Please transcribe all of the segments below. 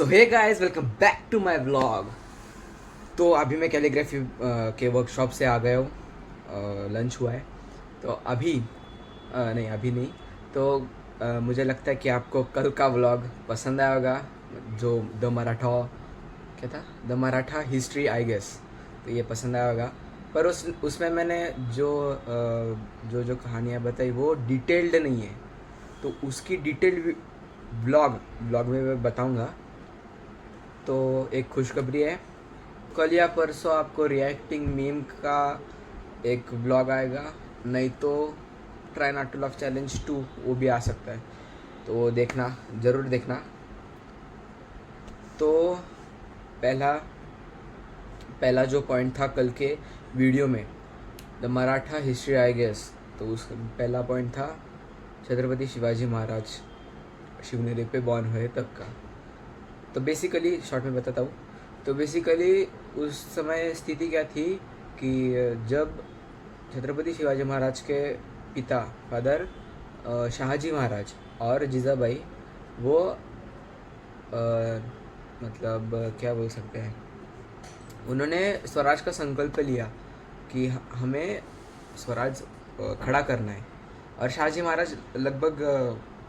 So hey guys, welcome back to my vlog. तो अभी मैं कैलीग्राफी के वर्कशॉप से आ गया हूँ। लंच हुआ है तो अभी नहीं अभी नहीं। तो मुझे लगता है कि आपको कल का व्लॉग पसंद आया होगा, जो द मराठा क्या था, the Maratha history I guess. तो ये पसंद आया होगा, पर उसमें मैंने जो जो कहानियाँ बताई वो डिटेल्ड नहीं है। तो उसकी डिटेल्ड व्लॉग व्लॉग में मैं बताऊँगा। तो एक खुशखबरी है, कल या परसों आपको रिएक्टिंग मीम का एक व्लॉग आएगा, नहीं तो try not to love challenge 2 वो भी आ सकता है। तो वो देखना, ज़रूर देखना। तो पहला पहला जो पॉइंट था कल के वीडियो में, the Maratha history I guess. तो उस पहला पॉइंट था छत्रपति शिवाजी महाराज शिवनेरी पे बॉर्न हुए तब का। तो बेसिकली शॉर्ट में बताता हूँ। तो बेसिकली उस समय स्थिति क्या थी कि जब छत्रपति शिवाजी महाराज के पिता फादर शाहजी महाराज और जीजाबाई वो मतलब क्या बोल सकते हैं, उन्होंने स्वराज का संकल्प लिया कि हमें स्वराज खड़ा करना है। और शाहजी महाराज लगभग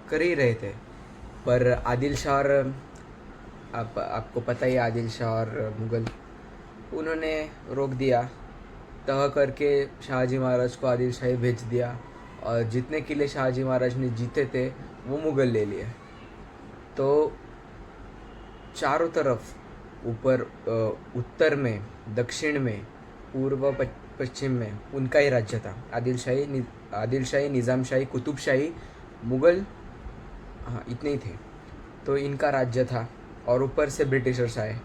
कर ही रहे थे, पर आदिल शाह और आपको पता ही है, आदिल शाह और मुग़ल, उन्होंने रोक दिया। तह करके शाहजी महाराज को आदिल शाही भेज दिया और जितने किले शाहजी महाराज ने जीते थे वो मुग़ल ले लिए। तो चारों तरफ ऊपर उत्तर में, दक्षिण में, पूर्व पश्चिम में उनका ही राज्य था। आदिल शाही, निज़ाम शाही, कुतुब शाही, मुग़ल, हाँ इतने ही थे। तो इनका राज्य था। और ऊपर से ब्रिटिशर्स आए,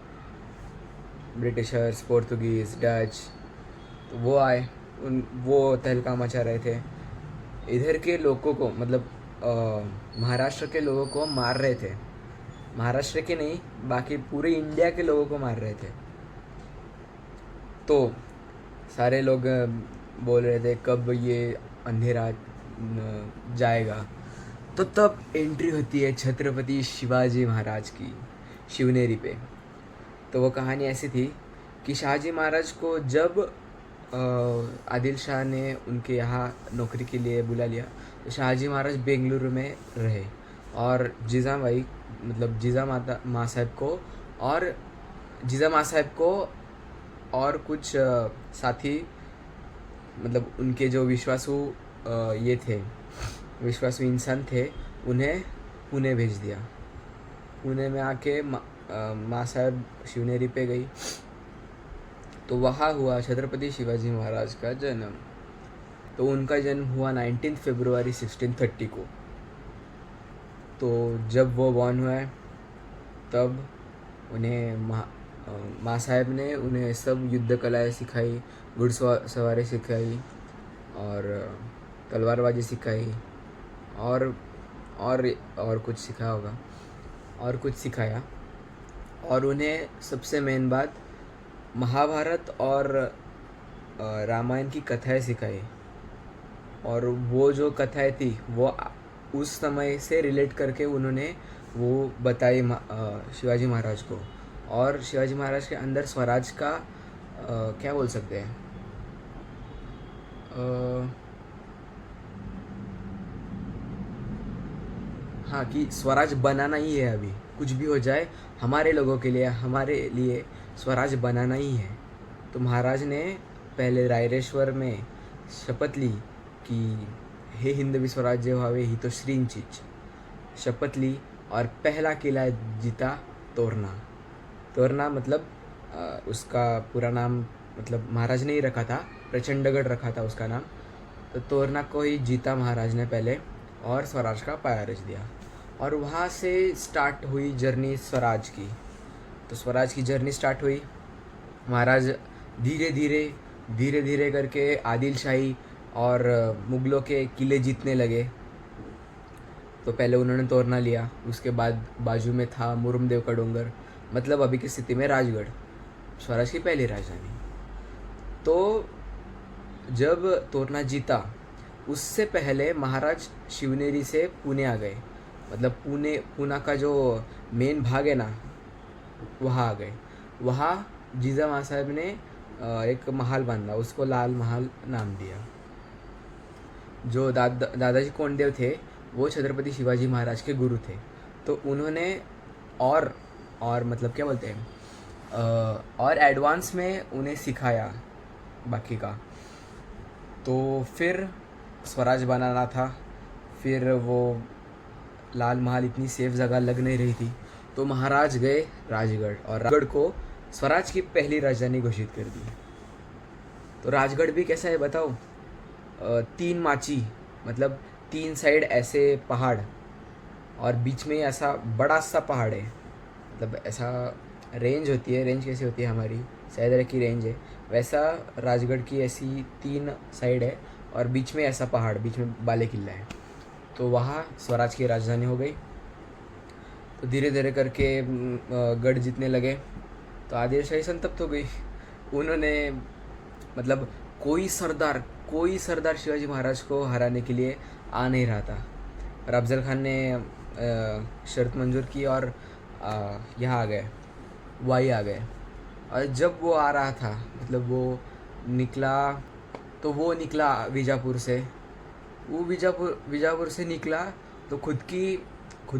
ब्रिटिशर्स, पोर्तुगीज़, डच, तो वो आए, वो तहलका मचा रहे थे। इधर के लोगों को, मतलब महाराष्ट्र के लोगों को मार रहे थे। महाराष्ट्र के नहीं, बाकी पूरे इंडिया के लोगों को मार रहे थे। तो सारे लोग बोल रहे थे कब ये अंधेरा जाएगा। तो तब एंट्री होती है छत्रपति शिवाजी महाराज की शिवनेरी पे। तो वो कहानी ऐसी थी कि शाहजी महाराज को जब आदिल शाह ने उनके यहाँ नौकरी के लिए बुला लिया, तो शाहजी महाराज बेंगलुरु में रहे। और जीजाबाई, मतलब जीजा माँ साहब को और जीजा माँ साहब को और कुछ साथी, मतलब उनके जो विश्वासु ये थे, विश्वासु इंसान थे, उन्हें पुणे भेज दिया। पुणे में आके माँ साहब शिवनेरी पे गई। तो वहाँ हुआ छत्रपति शिवाजी महाराज का जन्म। तो उनका जन्म हुआ 19 फरवरी 1630 को। तो जब वो बॉर्न हुआ है तब उन्हें माँ साहब ने उन्हें सब युद्ध कलाएँ सिखाई, घुड़सवारी सिखाई और तलवारबाजी सिखाई और कुछ सिखाया होगा, और कुछ सिखाया। और उन्हें सबसे मेन बात महाभारत और रामायण की कथाएं सिखाई। और वो जो कथाएं थी वो उस समय से रिलेट करके उन्होंने वो बताई शिवाजी महाराज को। और शिवाजी महाराज के अंदर स्वराज का क्या बोल सकते हैं, हाँ, कि स्वराज बनाना ही है। अभी कुछ भी हो जाए हमारे लोगों के लिए, हमारे लिए स्वराज बनाना ही है। तो महाराज ने पहले रायरेश्वर में शपथ ली कि हे हिंदवी स्वराज्य व्हावे ही तो श्रींचीच, शपथ ली। और पहला किला जीता तोरना। तोरना मतलब उसका पूरा नाम, मतलब महाराज ने ही रखा था, प्रचंडगढ़ रखा था उसका नाम। तो तोरना को ही जीता महाराज ने पहले और स्वराज का पाया रच दिया। और वहाँ से स्टार्ट हुई जर्नी स्वराज की। तो स्वराज की जर्नी स्टार्ट हुई। महाराज धीरे धीरे करके आदिल शाही और मुग़लों के किले जीतने लगे। तो पहले उन्होंने तोरना लिया, उसके बाद बाजू में था मुरुमदेव का डोंगर, मतलब अभी की स्थिति में राजगढ़, स्वराज की पहली राजधानी। तो जब तोरना जीता, उससे पहले महाराज शिवनेरी से पुणे आ गए। मतलब पुणे का जो मेन भाग है ना, वहाँ आ गए। वहाँ जीजा माँ साहब ने एक महल बांधा, उसको लाल महल नाम दिया। जो दादाजी कोंडदेव थे वो छत्रपति शिवाजी महाराज के गुरु थे, तो उन्होंने और मतलब क्या बोलते हैं, और एडवांस में उन्हें सिखाया बाकी का। तो फिर स्वराज बनाना था, फिर वो लाल महल इतनी सेफ जगह लग नहीं रही थी, तो महाराज गए राजगढ़ और राजगढ़ को स्वराज की पहली राजधानी घोषित कर दी। तो राजगढ़ भी कैसा है बताओ, 3 माची, मतलब 3 साइड ऐसे पहाड़ और बीच में ऐसा बड़ा सा पहाड़ है, मतलब ऐसा रेंज होती है, रेंज कैसे होती है हमारी सैदरा की रेंज है, वैसा राजगढ़ की ऐसी 3 साइड है और बीच में ऐसा पहाड़, बीच में बाले किला है। तो वहाँ स्वराज की राजधानी हो गई। तो धीरे धीरे करके गढ़ जीतने लगे, तो आदिलशाही संतप्त हो गई। उन्होंने मतलब कोई सरदार शिवाजी महाराज को हराने के लिए आ नहीं रहा था, पर अफजल खान ने शर्त मंजूर की और यहाँ आ गए, वाई आ गए। और जब वो आ रहा था, मतलब वो निकला, तो वो निकला बीजापुर से, वो बीजापुर से निकला तो खुद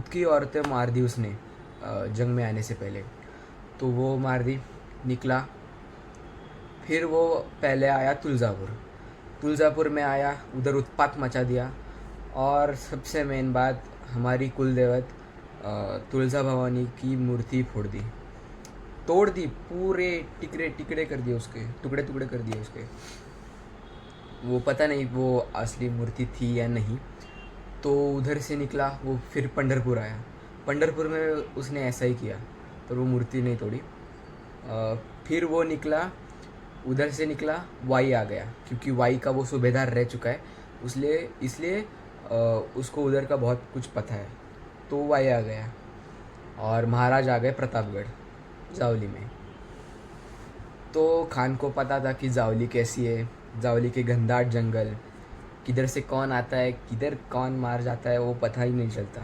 की औरतें मार दी उसने जंग में आने से पहले, तो वो मार दी, निकला। फिर वो पहले आया तुलजापुर में आया, उधर उत्पात मचा दिया। और सबसे मेन बात, हमारी कुल देवत तुलजा भवानी की मूर्ति तोड़ दी, पूरे टिकड़े कर दिए उसके, टुकड़े कर दिए उसके। वो पता नहीं वो असली मूर्ति थी या नहीं। तो उधर से निकला वो, फिर पंढरपुर आया, पंढरपुर में उसने ऐसा ही किया, पर वो मूर्ति नहीं तोड़ी। फिर वो निकला, उधर से निकला, वाई आ गया, क्योंकि वाई का वो सूबेदार रह चुका है, इसलिए उसको उधर का बहुत कुछ पता है, तो वाई आ गया। और महाराज आ गए प्रतापगढ़ जावली में। तो खान को पता था कि जावली कैसी है, जावली के घनदाट जंगल, किधर से कौन आता है, किधर कौन मार जाता है, वो पता ही नहीं चलता।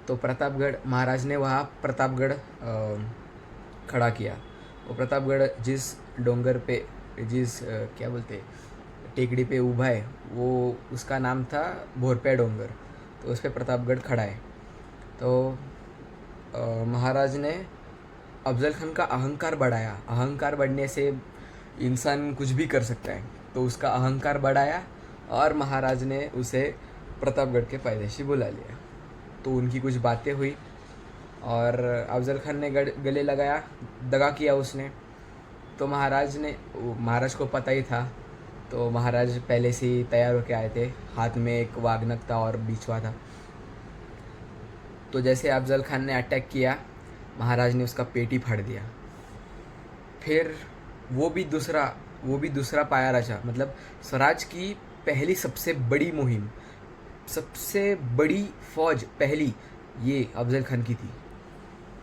तो प्रतापगढ़, महाराज ने वहाँ प्रतापगढ़ खड़ा किया। वो प्रतापगढ़ जिस डोंगर पे, क्या बोलते, टेकड़ी पे ऊभा है, वो उसका नाम था भोरपे डोंगर, तो उस पर प्रतापगढ़ खड़ा है। तो महाराज ने अफजल खान का अहंकार बढ़ाया। अहंकार बढ़ने से इंसान कुछ भी कर सकता है, तो उसका अहंकार बढ़ाया और महाराज ने उसे प्रतापगढ़ के पैदेशी बुला लिया। तो उनकी कुछ बातें हुई और अफजल खान ने गले लगाया, दगा किया उसने। तो महाराज को पता ही था, तो महाराज पहले से ही तैयार होके आए थे, हाथ में एक वागनक था और बिछुआ था। तो जैसे अफजल खान ने अटैक किया, महाराज ने उसका पेट ही फाड़ दिया। फिर वो भी दूसरा पाया रचा, मतलब स्वराज की पहली सबसे बड़ी मुहिम, सबसे बड़ी फौज पहली, ये अफजल खान की थी।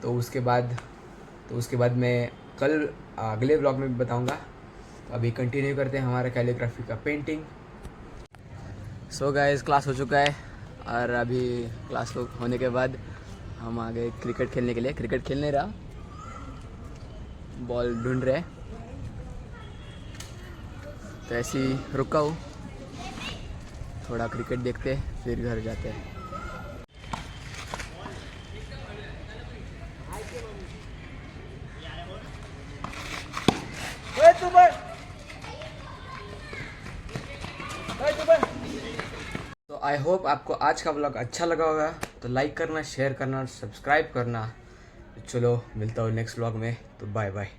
तो उसके बाद मैं कल अगले ब्लॉग में बताऊंगा। तो अभी कंटिन्यू करते हैं हमारा कैलीग्राफी का पेंटिंग। सो गाइस, क्लास हो चुका है और अभी क्लास होने के बाद हम आ गए क्रिकेट खेलने के लिए। क्रिकेट खेलने रहा, बॉल ढूंढ रहे, तो ऐसे ही रुका हूँ, थोड़ा क्रिकेट देखते फिर घर जाते हैं। तो आई होप आपको आज का व्लॉग अच्छा लगा होगा, तो लाइक करना, शेयर करना, सब्सक्राइब करना। चलो मिलता हूँ नेक्स्ट व्लॉग में, तो बाय बाय।